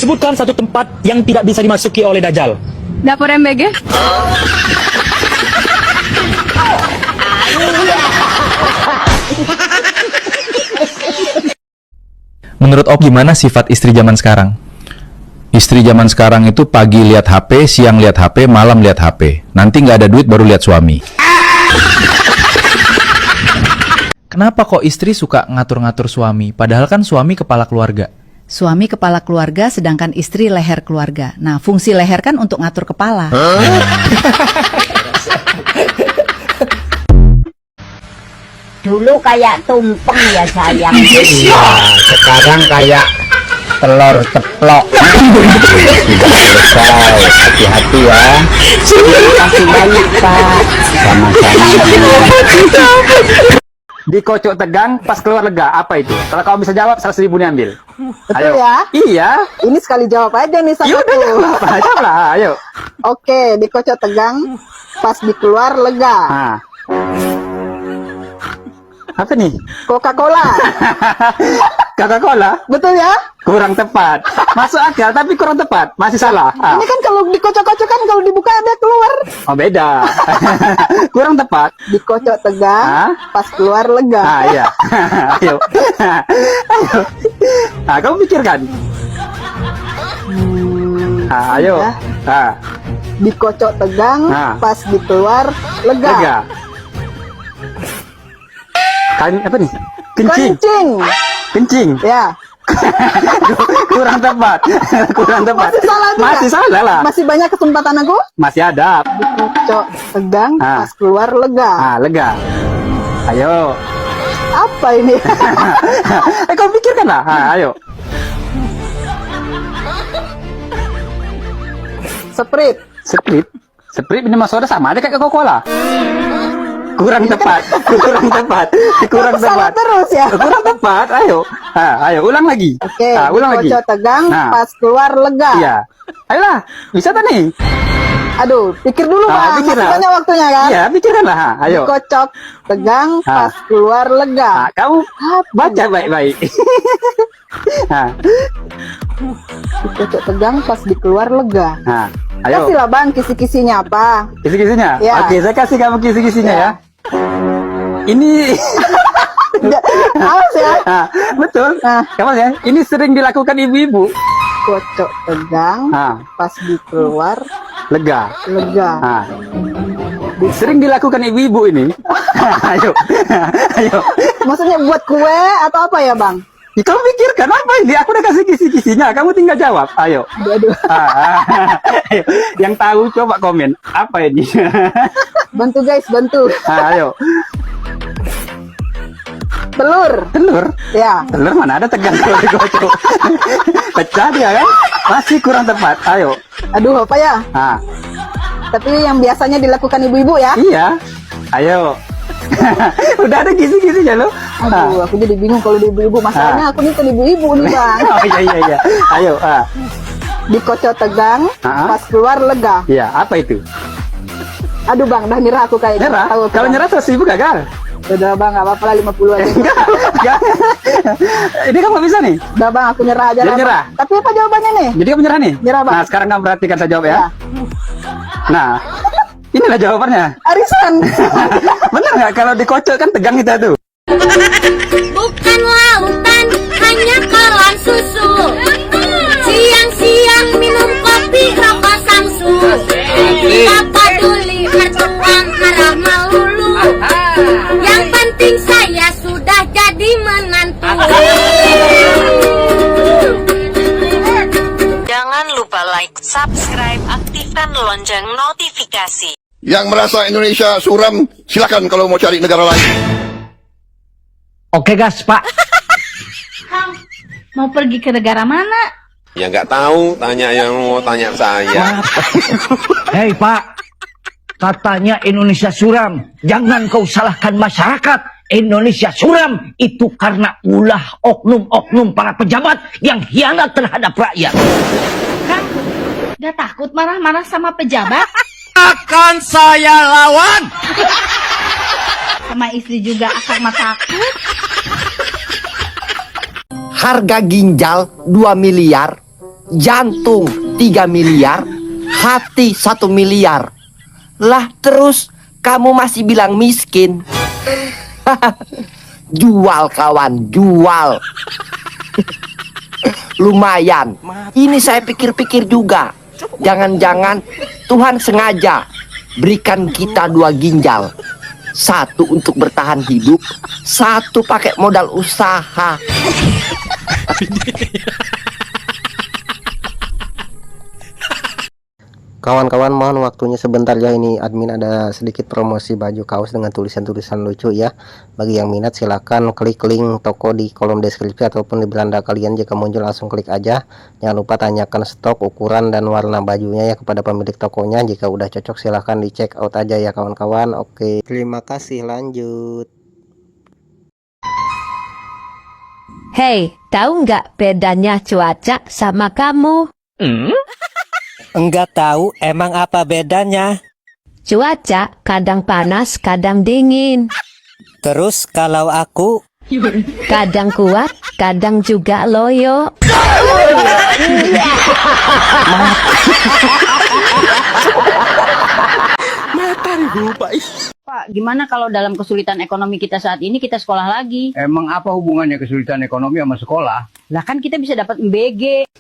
Sebutkan satu tempat yang tidak bisa dimasuki oleh Dajjal. Dapur MBG. Menurut Op, gimana sifat istri zaman sekarang? Istri zaman sekarang itu pagi lihat HP, siang lihat HP, malam lihat HP. Nanti nggak ada duit baru lihat suami. Kenapa kok istri suka ngatur-ngatur suami? Padahal kan suami kepala keluarga. Suami kepala keluarga, sedangkan istri leher keluarga. Nah, fungsi leher kan untuk ngatur kepala. Dulu kayak tumpeng ya sayang. Iya, sekarang kayak telur ceplok. Sudah selesai, hati-hati ya. Kasih banyak Pak. Sama-sama. Dikocok tegang, pas keluar lega. Apa itu? Kalau kamu bisa jawab, 100.000 diambil. Betul ya? Iya. Ini sekali jawab aja nih sama Yaudah, aku. jawab lah. Ayo. Oke, dikocok tegang, pas dikeluar lega. Nah. Apa nih? Coca-Cola. Coca-Cola? Betul ya? Kurang tepat. Masuk akal, tapi kurang tepat. Masih salah. Ini kan kalau dikocok-kocok kan kalau dibuka ada keluar. Oh, beda. Kurang tepat. Dikocok tegang, pas keluar lega. Ah, iya. Ayo. Ayo. Nah, kamu pikirkan. Ayo. Ya. Dikocok tegang, pas dikeluar lega. Lega. Apa nih? Kencing. Kencing. Ya. Kurang tepat. Kurang tepat. Masih salah juga. Masih salah lah. Masih banyak kesempatan aku. Masih ada. Dikocok tegang, pas keluar lega. Lega. Ayo. Apa ini? Kau pikirkan lah. Ayo. Sprite. Sprite minum soda sama ada kayak Coca-Cola. Kurang tepat. Kurang tepat. Kurang salah tepat. terus ya. Kurang tepat. Ayo. Ayo ulang lagi. Oke, ulang lagi. dikocok tegang, pas keluar lega. Iya. Ayolah, bisa tak nih? Aduh, pikir dulu Bang. Pikir Masih lah. banyak waktunya kan? Iya, pikirkan lah. Ayo. Dikocok tegang, pas keluar lega. Kamu baca baik-baik. Dikocok tegang, pas dikeluar lega. Ayo. Kasihlah Bang kisi-kisinya apa? Kisi-kisinya? Ya. Oke, saya kasih kamu kisi-kisinya ya. Ini Awas ya. betul. Kamu ya, ini sering dilakukan ibu-ibu. Kocok tegang, pas dikeluar Lega. Sering dilakukan ibu-ibu ini. Ayo. Ayo. Maksudnya buat kue atau apa ya Bang? Ya, kamu pikirkan apa ini? Aku udah kasih kisi-kisinya. Kamu tinggal jawab. Ayo. Aduh. Ayo. Yang tahu coba komen. Apa ini? Bantu guys, bantu. Ayo. Telur. Ya. Telur mana ada tegang kalau digocok. Pecah dia kan? Masih kurang tepat. Ayo. Aduh, apa ya? Tapi yang biasanya dilakukan ibu-ibu ya? Iya. Ayo. Udah ada kisi-kisinya lo. Aduh, aku jadi bingung kalau di ibu-ibu. Masalahnya aku nih kan ibu-ibu nih Bang. Oh iya. Ayo. Dikocok tegang, pas keluar lega. Iya, apa itu? Aduh Bang, dah nyerah aku kayaknya. Nyerah? Kalau nyerah 100.000 gagal. Udah Bang, gak apa-apa lah 50 aja. Ini kamu bisa nih. Udah Bang, aku nyerah aja lah. Nyerah. Tapi apa jawabannya nih? Jadi kamu nyerah nih? Nyerah Bang. Nah, sekarang kamu perhatikan saya jawab ya. Nah, inilah jawabannya. Arisan. Bener nggak kalau dikocok kan tegang kita tuh? Bukan lautan, hanya kolam susu. Siang-siang minum kopi, rokok samsu. Tak peduli bertukang arah melulu. Yang penting saya sudah jadi menantu. Jangan lupa like, subscribe, aktifkan lonceng notifikasi. Yang merasa Indonesia suram, silakan kalau mau cari negara lain. Oke gas Pak. Kang, mau pergi ke negara mana? Ya nggak tahu, tanya yang mau tanya saya. Hei Pak, katanya Indonesia suram. Jangan kau salahkan masyarakat. Indonesia suram itu karena ulah oknum-oknum para pejabat yang hianat terhadap rakyat. Kang, gak takut marah-marah sama pejabat? Akan saya lawan. Sama istri juga akang mah takut. Harga ginjal 2 miliar jantung 3 miliar, hati 1 miliar. Lah terus kamu masih bilang miskin? Jual kawan, jual. Lumayan. Ini saya pikir-pikir juga. Jangan-jangan Tuhan sengaja berikan kita 2 ginjal. 1 untuk bertahan hidup, 1 pakai modal usaha. Kawan-kawan, mohon waktunya sebentar ya, ini admin ada sedikit promosi baju kaos dengan tulisan-tulisan lucu ya. Bagi yang minat silahkan klik link toko di kolom deskripsi ataupun di beranda kalian. Jika muncul langsung klik aja. Jangan lupa tanyakan stok, ukuran, dan warna bajunya ya kepada pemilik tokonya. Jika udah cocok silahkan di check out aja ya kawan-kawan. Oke, terima kasih, lanjut. Hei, tahu nggak bedanya cuaca sama kamu? Enggak tahu, emang apa bedanya? Cuaca kadang panas, kadang dingin. Terus kalau aku? Kadang kuat, kadang juga loyo. Pak, gimana kalau dalam kesulitan ekonomi kita saat ini kita sekolah lagi? Emang apa hubungannya kesulitan ekonomi sama sekolah? Lah kan kita bisa dapat MBG.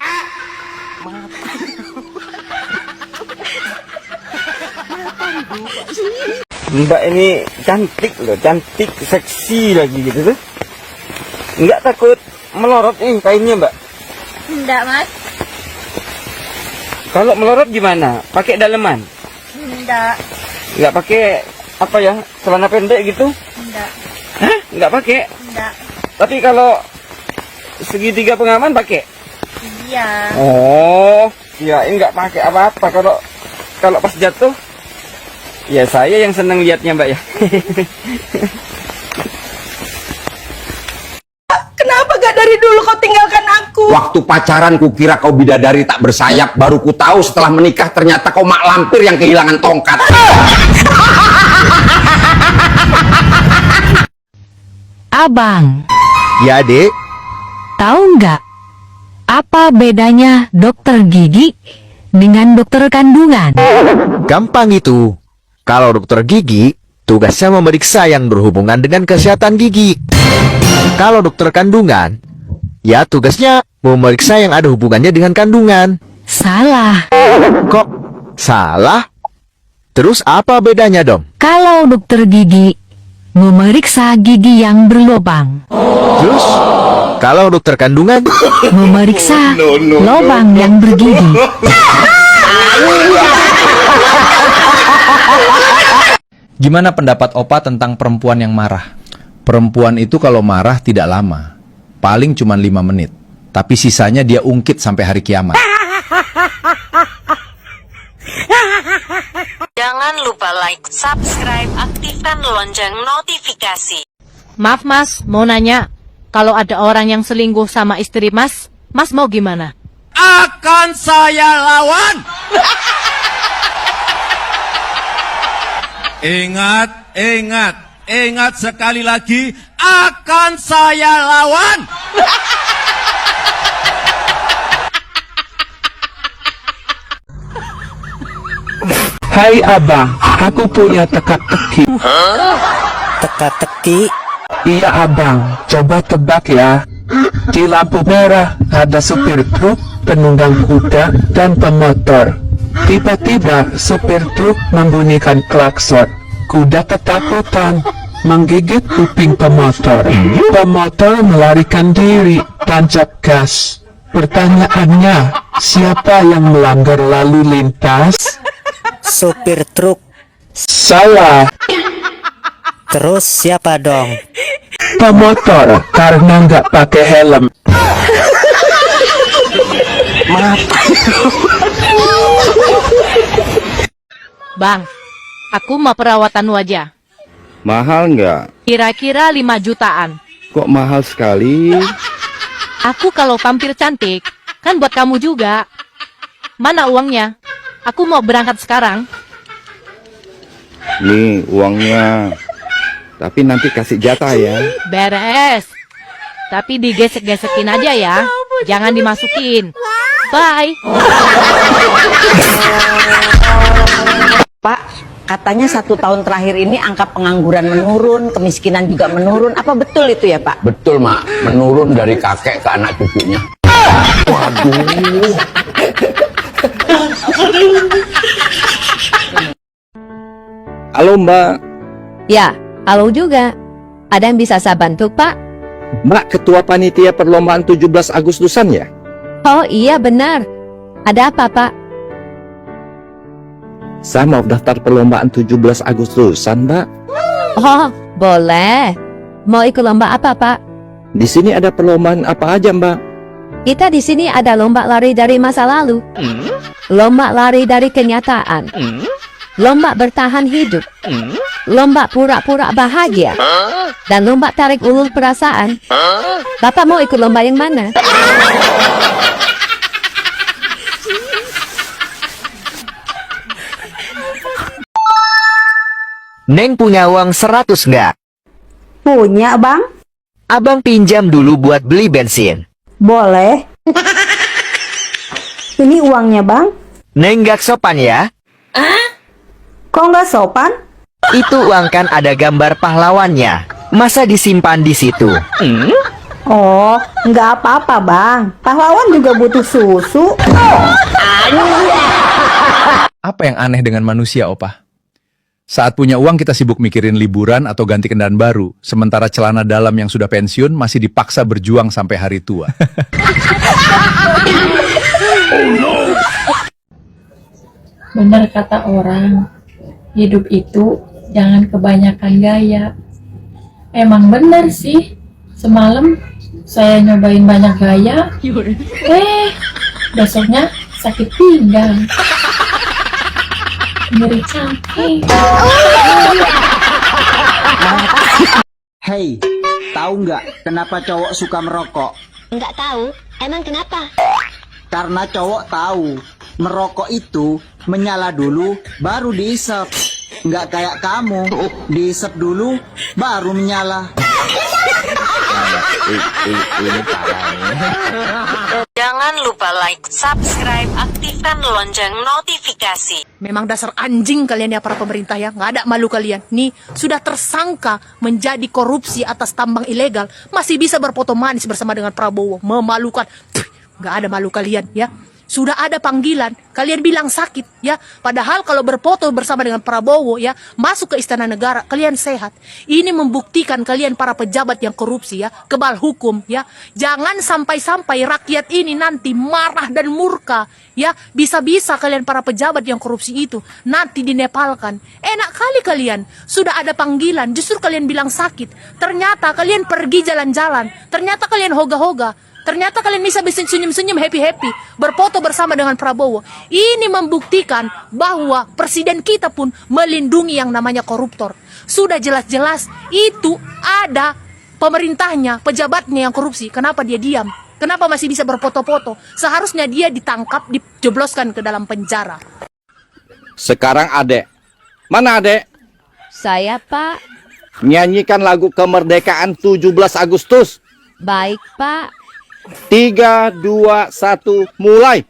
Mbak ini cantik loh, cantik, seksi lagi gitu tuh. Nggak takut melorot kainnya, Mbak? Enggak, Mas. Kalau melorot gimana? Pakai daleman? Enggak. Nggak pakai apa ya, celana pendek gitu? Enggak. Hah? Nggak pakai? Enggak. Tapi kalau segitiga pengaman pakai? Iya. Oh, kirain nggak pakai apa-apa. Kalau pas jatuh, ya saya yang seneng liatnya, Mbak ya. Kenapa gak dari dulu kau tinggalkan aku? Waktu pacaran kukira kau bidadari tak bersayap, baru ku tahu setelah menikah ternyata kau mak lampir yang kehilangan tongkat. Abang. Ya, Dek. Tahu nggak apa bedanya dokter gigi dengan dokter kandungan? Gampang itu. Kalau dokter gigi, tugasnya memeriksa yang berhubungan dengan kesehatan gigi. Kalau dokter kandungan, ya tugasnya memeriksa yang ada hubungannya dengan kandungan. Salah. Kok salah? Terus apa bedanya dong? Kalau dokter gigi memeriksa gigi yang berlubang. Terus kalau dokter kandungan memeriksa lubang yang bergigi. Gimana pendapat Opa tentang perempuan yang marah? Perempuan itu kalau marah tidak lama, paling cuma 5 menit. Tapi sisanya dia ungkit sampai hari kiamat. Jangan lupa like, subscribe, aktifkan lonceng notifikasi. Maaf Mas, mau nanya, kalau ada orang yang selingkuh sama istri Mas, Mas mau gimana? Akan saya lawan. Ingat sekali lagi, akan saya lawan. Hai abang, aku punya teka-teki. Teka-teki? Iya abang, coba tebak ya. Di lampu merah ada supir truk, penunggang kuda, dan pemotor. Tiba-tiba supir truk membunyikan klakson. Kuda ketakutan, menggigit kuping pemotor. Pemotor melarikan diri, tancap gas. Pertanyaannya, siapa yang melanggar lalu lintas? Supir truk. Salah. Terus siapa dong? Pemotor, karena nggak pakai helm. Bang, aku mau perawatan wajah. Mahal nggak? Kira-kira 5 jutaan. Kok mahal sekali? Aku kalau tampil cantik, kan buat kamu juga. Mana uangnya? Aku mau berangkat sekarang. Nih uangnya. Tapi nanti kasih jatah ya. Beres. Tapi digesek-gesekin aja ya. Jangan dimasukin. Bye. Pak, katanya 1 tahun terakhir ini angka pengangguran menurun, kemiskinan juga menurun. Apa betul itu ya, Pak? Betul, Mak. Menurun dari kakek ke anak cucunya. Waduh. Halo Mbak. Ya, halo juga. Ada yang bisa saya bantu, Pak? Mbak ketua panitia perlombaan 17 Agustusan ya? Oh iya benar. Ada apa, Pak? Saya mau daftar perlombaan 17 Agustusan, Mbak. Oh, boleh. Mau ikut lomba apa, Pak? Di sini ada perlombaan apa aja, Mbak? Kita di sini ada lomba lari dari masa lalu, lomba lari dari kenyataan, lomba bertahan hidup, lomba pura-pura bahagia, dan lomba tarik ulur perasaan. Bapak mau ikut lomba yang mana? Neng punya uang 100 nggak? Punya, Bang? Abang pinjam dulu buat beli bensin. Boleh. Ini uangnya, Bang. Neng nggak sopan ya? Kok nggak sopan? Itu uang kan ada gambar pahlawannya. Masa disimpan di situ? Oh, nggak apa-apa, Bang. Pahlawan juga butuh susu. Apa yang aneh dengan manusia, Opa? Saat punya uang kita sibuk mikirin liburan atau ganti kendaraan baru, sementara celana dalam yang sudah pensiun masih dipaksa berjuang sampai hari tua. Benar kata orang, hidup itu jangan kebanyakan gaya. Emang benar sih, semalam saya nyobain banyak gaya, besoknya sakit pinggang. Mirip cantik. Hei, tahu nggak kenapa cowok suka merokok? Nggak tahu, emang kenapa? Karena cowok tahu, merokok itu menyala dulu, baru diisep. Nggak kayak kamu, diisep dulu, baru menyala. Jangan lupa like, subscribe, aktifkan lonceng notifikasi. Memang dasar anjing kalian ya para pemerintah ya. Nggak ada malu kalian. Nih, sudah tersangka menjadi korupsi atas tambang ilegal. Masih bisa berfoto manis bersama dengan Prabowo. Memalukan. Nggak ada malu kalian ya. Sudah ada panggilan, kalian bilang sakit ya. Padahal kalau berfoto bersama dengan Prabowo ya, masuk ke istana negara, kalian sehat. Ini membuktikan kalian para pejabat yang korupsi ya, kebal hukum ya. Jangan sampai-sampai rakyat ini nanti marah dan murka ya. Bisa-bisa kalian para pejabat yang korupsi itu nanti dinepalkan. Enak kali kalian, sudah ada panggilan, justru kalian bilang sakit. Ternyata kalian pergi jalan-jalan, ternyata kalian hoga-hoga. Ternyata kalian bisa senyum-senyum, happy-happy, berfoto bersama dengan Prabowo. Ini membuktikan bahwa presiden kita pun melindungi yang namanya koruptor. Sudah jelas-jelas itu ada pemerintahnya, pejabatnya yang korupsi. Kenapa dia diam? Kenapa masih bisa berfoto-foto? Seharusnya dia ditangkap, dijebloskan ke dalam penjara. Sekarang Adek. Mana Adek? Saya, Pak. Nyanyikan lagu kemerdekaan 17 Agustus. Baik, Pak. 3, 2, 1, mulai.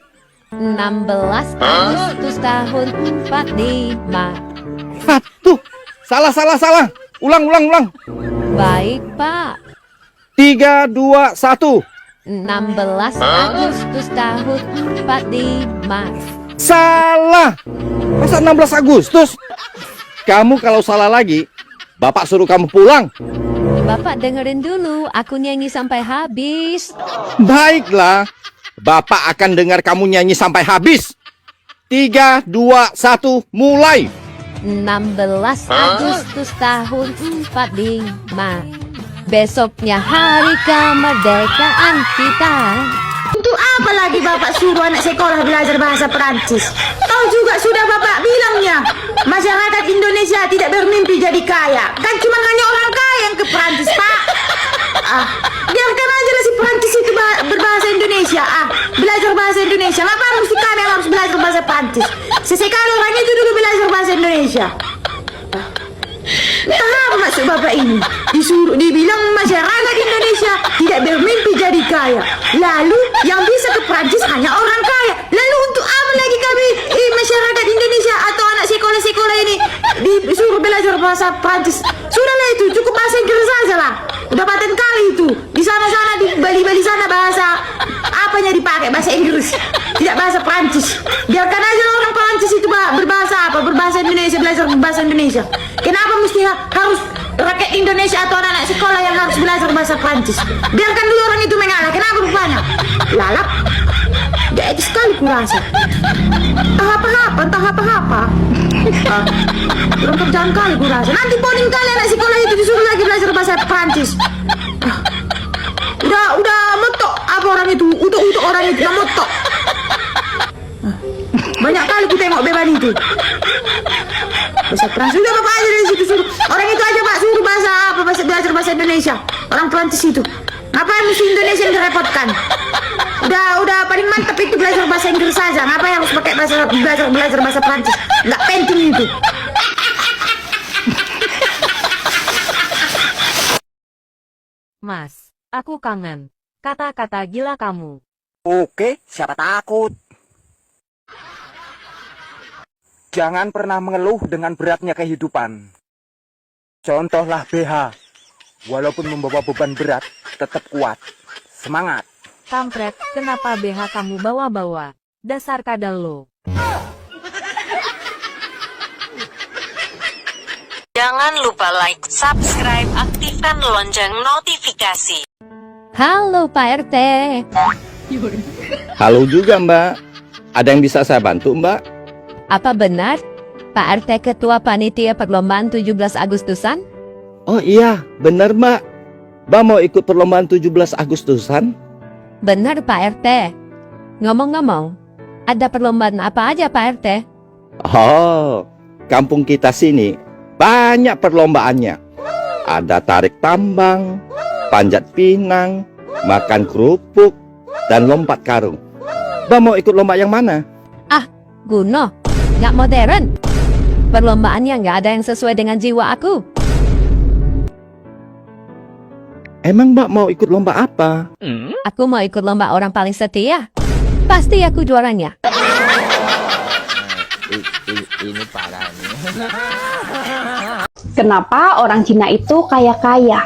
16 Agustus tahun 45. Tuh, salah. Ulang. Baik, Pak. 3, 2, 1. 16 Agustus tahun 45. Salah. Masa 16 Agustus? Kamu kalau salah lagi, Bapak suruh kamu pulang. Bapak dengerin dulu, aku nyanyi sampai habis. Baiklah, Bapak akan dengar kamu nyanyi sampai habis. 3, 2, 1, mulai. 16 Agustus tahun 45. Besoknya hari kemerdekaan kita. Untuk apa lagi Bapak suruh anak sekolah belajar bahasa Perancis? Tahu juga sudah Bapak bilangnya, masyarakat Indonesia tidak bermimpi jadi kaya. Kan cuma hanya orang kaya yang ke Perancis, Pak. Biarkan aja lah si Perancis itu berbahasa Indonesia. Belajar bahasa Indonesia. Ngapa mesti kami yang harus belajar bahasa Perancis? Sesekali orang itu dulu belajar bahasa Indonesia. Entah apa maksud bapak ini. Dibilang masyarakat Indonesia tidak bermimpi jadi kaya. Lalu yang bisa ke Prancis hanya orang kaya. Lalu untuk apa lagi kami masyarakat Indonesia atau anak sekolah-sekolah ini disuruh belajar bahasa Prancis? Sudahlah itu, cukup bahasa Inggris saja lah. Udah paten kali itu. Di sana-sana, di Bali-Bali sana bahasa apanya dipakai? Bahasa Inggris, tidak bahasa Prancis. Biarkan aja orang Prancis itu berbahasa apa? Berbahasa Indonesia, belajar bahasa Indonesia. Kenapa mesti harus rakyat Indonesia atau anak-anak sekolah yang harus belajar bahasa Prancis? Biarkan dulu orang itu mengalah. Kenapa rupanya? Lalap. Gak etis sekali kurasa. Entah apa-apa. Kurang kerjaan kali kurasa. Nanti poning kali anak sekolah itu disuruh lagi belajar bahasa Prancis. Udah motok apa orang itu? Utuk orang itu, udah motok. Banyak kali ku tengok beban itu. Bahasa Prancis, udah bapak aja dari situ suruh. Orang itu aja pak suruh bahasa apa? Belajar bahasa Indonesia. Orang Prancis itu. Ngapain mesti Indonesia yang direpotkan? Udah paling mantap itu belajar bahasa Inggris saja. Ngapain harus pakai belajar bahasa Prancis? Nggak penting itu. Mas, aku kangen. Kata-kata gila kamu. Oke, siapa takut? Jangan pernah mengeluh dengan beratnya kehidupan. Contohlah BH. Walaupun membawa beban berat, tetap kuat. Semangat. Kampret, kenapa BH kamu bawa-bawa? Dasar kadal lo. Jangan lupa like, subscribe, aktifkan lonceng notifikasi. Halo Pak RT. Halo juga Mbak. Ada yang bisa saya bantu Mbak? Apa benar Pak RT Ketua Panitia Perlombaan 17 Agustusan? Oh iya, benar Mbak. Mbak mau ikut perlombaan 17 Agustusan? Benar Pak RT. Ngomong-ngomong, ada perlombaan apa aja Pak RT? Oh, kampung kita sini banyak perlombaannya. Ada tarik tambang, panjat pinang, makan kerupuk, dan lompat karung. Mbak mau ikut lomba yang mana? Ah, Guno, nggak modern. Perlombaannya nggak ada yang sesuai dengan jiwa aku. Emang Mbak mau ikut lomba apa? Aku mau ikut lomba orang paling setia. Pasti aku juaranya. Ini parah nih. Kenapa orang Cina itu kaya-kaya?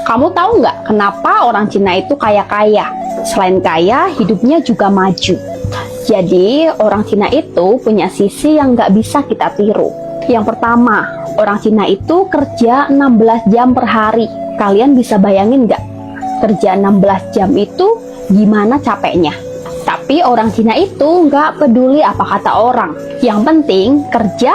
Kamu tahu nggak kenapa orang Cina itu kaya-kaya? Selain kaya, hidupnya juga maju. Jadi, orang Cina itu punya sisi yang nggak bisa kita tiru. Yang pertama, orang Cina itu kerja 16 jam per hari. Kalian bisa bayangin nggak? Kerja 16 jam itu gimana capeknya? Tapi orang Cina itu nggak peduli apa kata orang. Yang penting kerja,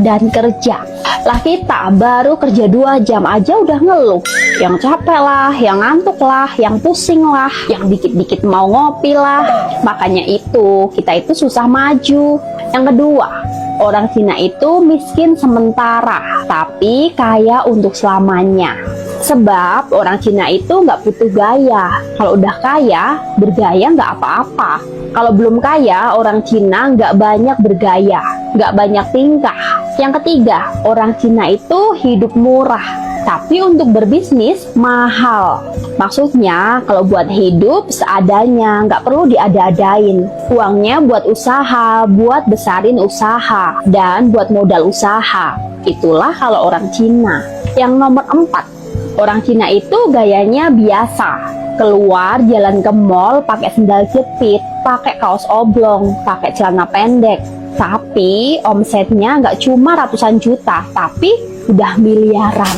dan kerja. Lah kita baru kerja 2 jam aja udah ngeluh. Yang capek lah, yang ngantuk lah, yang pusing lah, yang dikit-dikit mau ngopi lah. Makanya itu, kita itu susah maju. Yang kedua, orang Cina itu miskin sementara, tapi kaya untuk selamanya. Sebab orang Cina itu nggak butuh gaya. Kalau udah kaya, bergaya nggak apa-apa. Kalau belum kaya, orang Cina nggak banyak bergaya, nggak banyak tingkah. Yang ketiga, orang Cina itu hidup murah, tapi untuk berbisnis mahal. Maksudnya, kalau buat hidup seadanya, nggak perlu diada-adain. Uangnya buat usaha, buat besarin usaha, dan buat modal usaha. Itulah kalau orang Cina. Yang nomor 4, orang Cina itu gayanya biasa. Keluar jalan ke mall pakai sendal jepit, pakai kaos oblong, pakai celana pendek. Tapi omsetnya nggak cuma ratusan juta, tapi udah miliaran.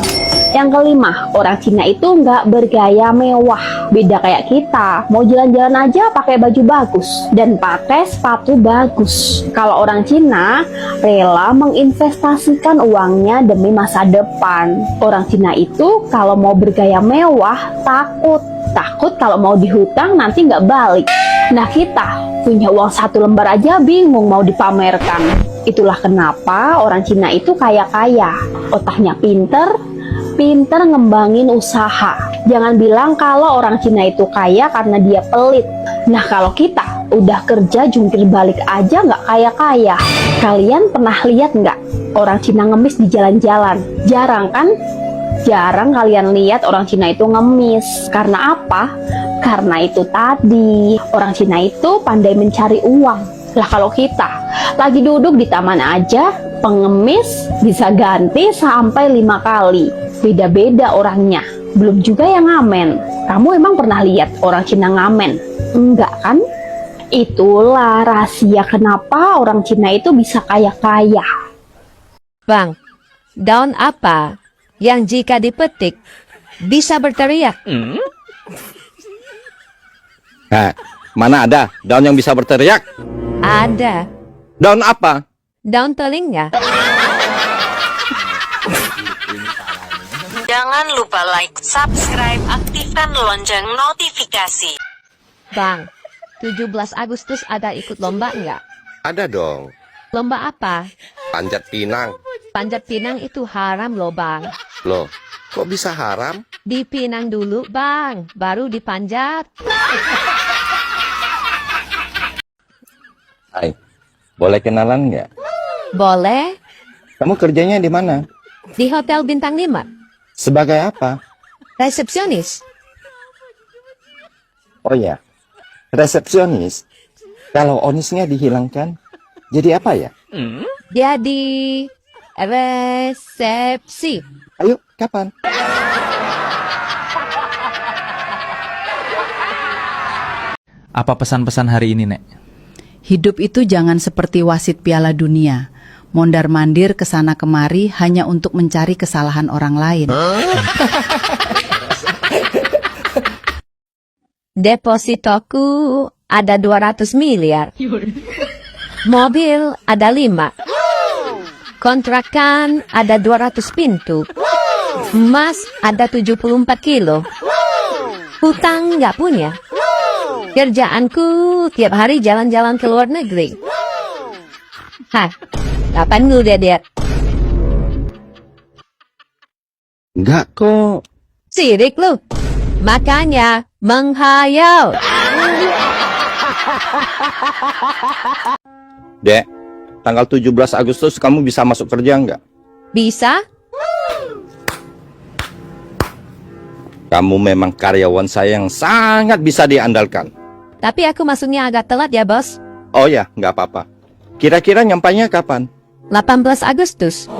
Yang kelima, orang Cina itu nggak bergaya mewah. Beda kayak kita, mau jalan-jalan aja pakai baju bagus dan pakai sepatu bagus. Kalau orang Cina rela menginvestasikan uangnya demi masa depan. Orang Cina itu kalau mau bergaya mewah takut kalau mau dihutang nanti nggak balik. Nah kita punya uang 1 lembar aja bingung mau dipamerkan. Itulah kenapa orang Cina itu kaya-kaya. Otaknya pinter ngembangin usaha. Jangan bilang kalau orang Cina itu kaya karena dia pelit. Nah kalau kita Udah kerja jungkir balik aja nggak kaya-kaya. Kalian pernah lihat nggak orang Cina ngemis di jalan-jalan? Jarang kan? Jarang kalian lihat orang Cina itu ngemis. Karena apa? Karena itu tadi, orang Cina itu pandai mencari uang. Lah kalau kita lagi duduk di taman aja, pengemis bisa ganti sampai 5 kali. Beda-beda orangnya. Belum juga yang ngamen. Kamu emang pernah lihat orang Cina ngamen? Enggak kan? Itulah rahasia kenapa orang Cina itu bisa kaya-kaya. Bang, daun apa yang jika dipetik bisa berteriak? Nah, mana ada daun yang bisa berteriak? Ada. Daun apa? Daun telinga. Jangan lupa like, subscribe, aktifkan lonceng notifikasi. Bang, 17 Agustus ada ikut lomba nggak? Ada dong. Lomba apa? Panjat pinang. Panjat pinang itu haram loh bang. Loh, kok bisa haram? Dipinang dulu bang, baru dipanjat. Hai, boleh kenalan nggak? Boleh. Kamu kerjanya di mana? Di Hotel Bintang 5. Sebagai apa? Resepsionis. Oh ya, resepsionis. Kalau onisnya dihilangkan, jadi apa ya? Jadi resepsi. Ayo, kapan? Apa pesan-pesan hari ini, Nek? Hidup itu jangan seperti wasit Piala Dunia. Mondar-mandir kesana kemari hanya untuk mencari kesalahan orang lain. Depositoku ada 200 miliar. Mobil ada 5. Kontrakan ada 200 pintu. Emas ada 74 kilo. Hutang nggak punya. Kerjaanku tiap hari jalan-jalan ke luar negeri. Hah, kapan lu Dedet? Enggak kok. Sirik lu. Makanya menghayal. Dek, tanggal 17 Agustus kamu bisa masuk kerja nggak? Bisa? Kamu memang karyawan saya yang sangat bisa diandalkan. Tapi aku masuknya agak telat ya, Bos. Oh ya, nggak apa-apa. Kira-kira nyampainya kapan? 18 Agustus.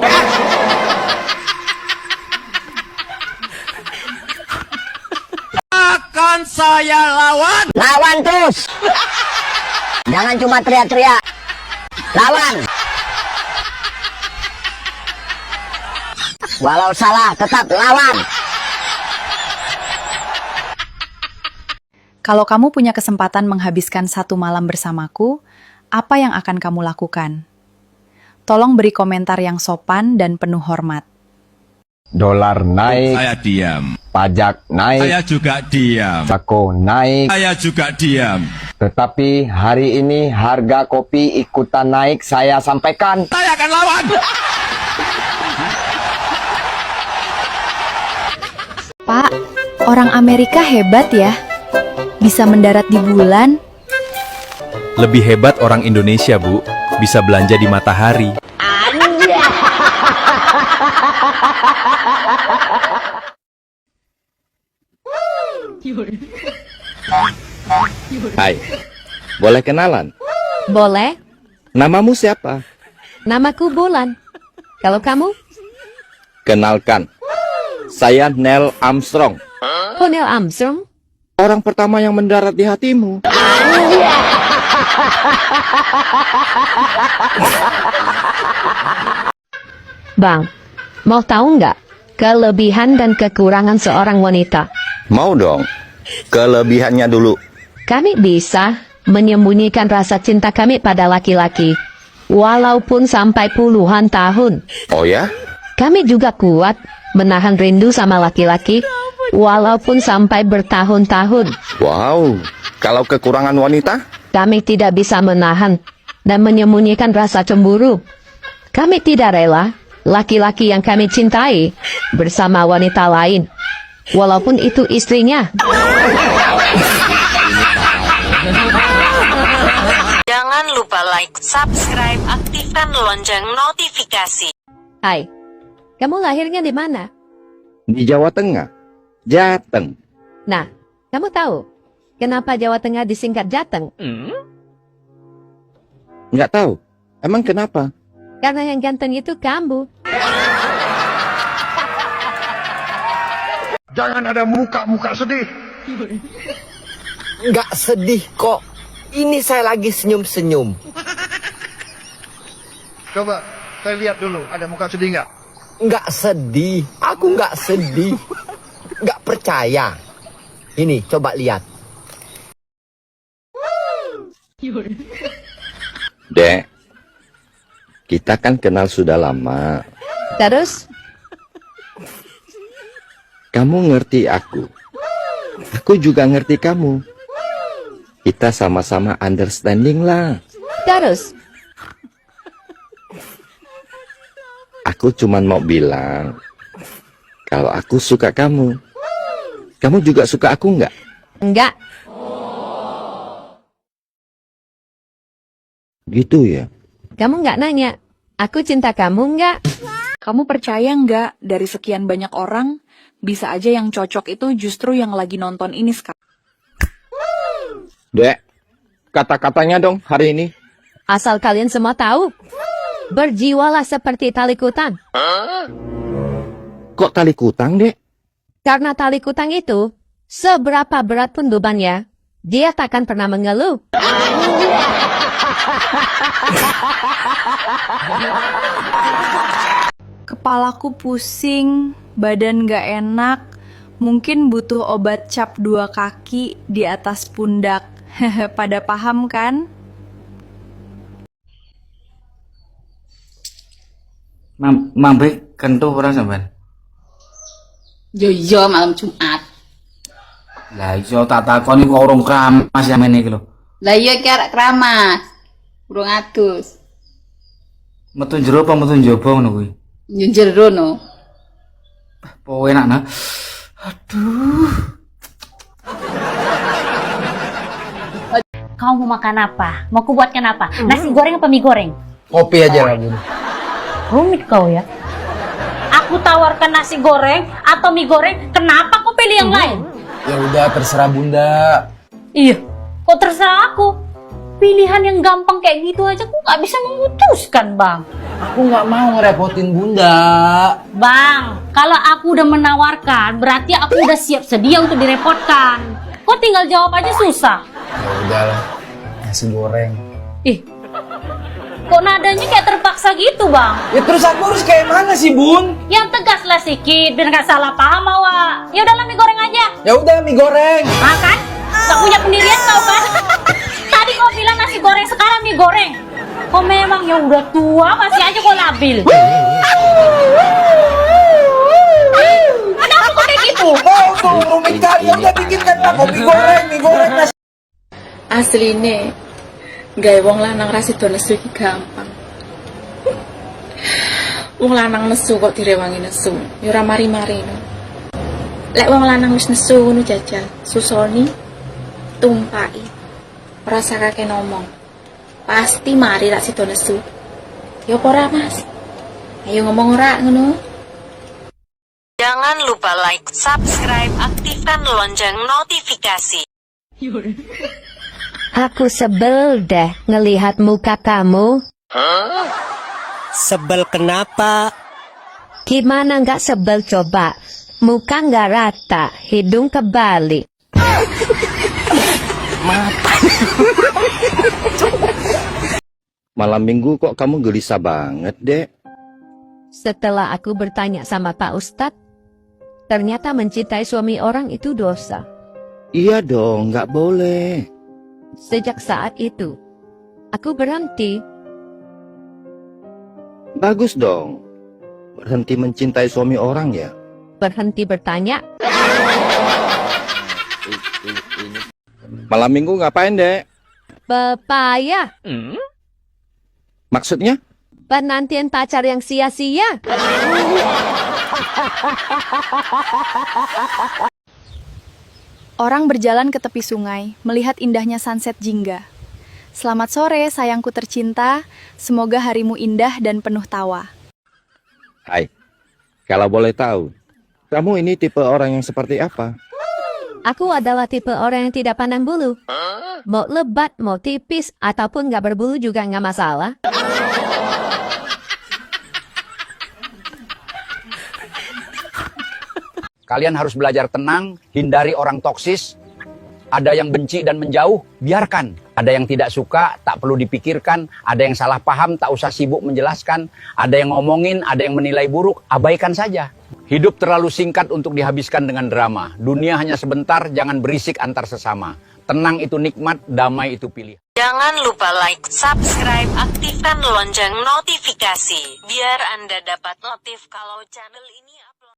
Akan saya lawan. Lawan terus. Jangan cuma teriak-teriak. Lawan. Walau salah, tetap lawan. Kalau kamu punya kesempatan menghabiskan 1 malam bersamaku, apa yang akan kamu lakukan? Tolong beri komentar yang sopan dan penuh hormat. Dolar naik. Saya diam. Pajak naik. Saya juga diam. Sako naik. Saya juga diam. Tetapi hari ini harga kopi ikutan naik, saya sampaikan. Saya akan lawan. Pak, orang Amerika hebat ya. Bisa mendarat di bulan. Lebih hebat orang Indonesia, Bu. Bisa belanja di matahari. Hai, boleh kenalan? Boleh. Namamu siapa? Namaku Bulan. Kalau kamu? Kenalkan, saya Neil Armstrong. Oh, Neil Armstrong? Orang pertama yang mendarat di hatimu. Bang, mau tahu nggak kelebihan dan kekurangan seorang wanita? Mau dong. Kelebihannya dulu. Kami bisa menyembunyikan rasa cinta kami pada laki-laki, walaupun sampai puluhan tahun. Oh ya? Kami juga kuat menahan rindu sama laki-laki, walaupun sampai bertahun-tahun. Wow. Kalau kekurangan wanita? Kami tidak bisa menahan dan menyembunyikan rasa cemburu. Kami tidak rela laki-laki yang kami cintai bersama wanita lain, walaupun itu istrinya. lupa like, subscribe, aktifkan lonceng notifikasi. Hai, kamu lahirnya di mana? Di Jawa Tengah, Jateng. Nah, kamu tahu kenapa Jawa Tengah disingkat Jateng? Nggak tahu. Emang kenapa? Karena yang ganteng itu kamu. Jangan ada muka-muka sedih. Nggak sedih kok. Ini saya lagi senyum-senyum. Coba saya lihat dulu, ada muka sedih nggak? Nggak sedih. Aku nggak sedih. Nggak percaya. Ini, coba lihat. Dek, kita kan kenal sudah lama. Terus? Kamu ngerti aku. Aku juga ngerti kamu. Kita sama-sama understanding lah. Terus? Aku cuman mau bilang, kalau aku suka kamu. Kamu juga suka aku nggak? Enggak. Gitu ya? Kamu nggak nanya, aku cinta kamu nggak? Kamu percaya nggak dari sekian banyak orang, bisa aja yang cocok itu justru yang lagi nonton ini sekarang? Dek, kata-katanya dong hari ini. Asal kalian semua tahu, berjiwalah seperti tali kutang. Kok tali kutang, Dek? Karena tali kutang itu, seberapa berat pun bebannya, dia takkan pernah mengeluh. Kepalaku pusing, badan gak enak, mungkin butuh obat cap 2 kaki di atas pundak. Pada paham kan? Mambe kentu ora sampean? Yo malam Jumat. Lah iso tak takoni kok urung kramas sampean iki lho. Lah iya ki arek kramas. Urung adus. Metu jero apa metu njaba ngono kuwi? Yo jero no. Po enak nah. Aduh. Kamu mau makan apa? Mau ku buatkan apa? Nasi goreng apa mie goreng? Kopi aja lah, Bun. Rumit kau ya. Aku tawarkan nasi goreng atau mie goreng, kenapa kau pilih yang lain? Ya udah terserah Bunda. Iya, kok terserah aku? Pilihan yang gampang kayak gitu aja aku nggak bisa memutuskan, Bang. Aku nggak mau ngerepotin Bunda. Bang, kalau aku udah menawarkan, berarti aku udah siap sedia untuk direpotkan. Kok tinggal jawab aja susah? Ya udahlah, nasi goreng. Ih, kok nadanya kayak terpaksa gitu, Bang? Ya terus aku harus kayak mana sih, Bun? Yang tegas lah sedikit, biar nggak salah paham, Awak. Ya udahlah mie goreng aja. Ya udah mie goreng. Makan? Gak punya pendirian kau kan? Tadi kau bilang nasi goreng, sekarang mie goreng. Kok memang yang udah tua masih aja kau labil. Kenapa kok kayak gitu? Oh, tuh rumit kali udah bikinkan aku mie goreng nasi. Asline gawe wong lanang ra sida nesu iki gampang. Wong lanang nesu kok direwangi nesu, ya ora mari-mari no. Lek wong lanang wis nesu ngono jajal, susoni, tumpaki. Ora sakake ngomong. Pasti mari ra sida nesu. Ya apa ora, Mas? Ayo ngomong ora ngono. Jangan lupa like, subscribe, aktifkan lonceng notifikasi. Aku sebel deh ngelihat muka kamu. Sebel kenapa? Gimana nggak sebel coba? Muka nggak rata, hidung kebalik. Malam minggu kok kamu gelisah banget, Dek? Setelah aku bertanya sama Pak Ustadz, ternyata mencintai suami orang itu dosa. Iya dong, nggak boleh. Sejak saat itu, aku berhenti. Bagus dong. Berhenti mencintai suami orang ya. Berhenti bertanya. Malam minggu ngapain, Dek? Pepaya. Maksudnya? Penantian pacar yang sia-sia. Orang berjalan ke tepi sungai, melihat indahnya sunset jingga. Selamat sore, sayangku tercinta. Semoga harimu indah dan penuh tawa. Hai, kalau boleh tahu, kamu ini tipe orang yang seperti apa? Aku adalah tipe orang yang tidak pandang bulu. Mau lebat, mau tipis, ataupun nggak berbulu juga nggak masalah. Kalian harus belajar tenang, hindari orang toksis. Ada yang benci dan menjauh, biarkan. Ada yang tidak suka, tak perlu dipikirkan. Ada yang salah paham, tak usah sibuk menjelaskan. Ada yang ngomongin, ada yang menilai buruk, abaikan saja. Hidup terlalu singkat untuk dihabiskan dengan drama. Dunia hanya sebentar, jangan berisik antar sesama. Tenang itu nikmat, damai itu pilihan. Jangan lupa like, subscribe, aktifkan lonceng notifikasi biar Anda dapat notif kalau channel ini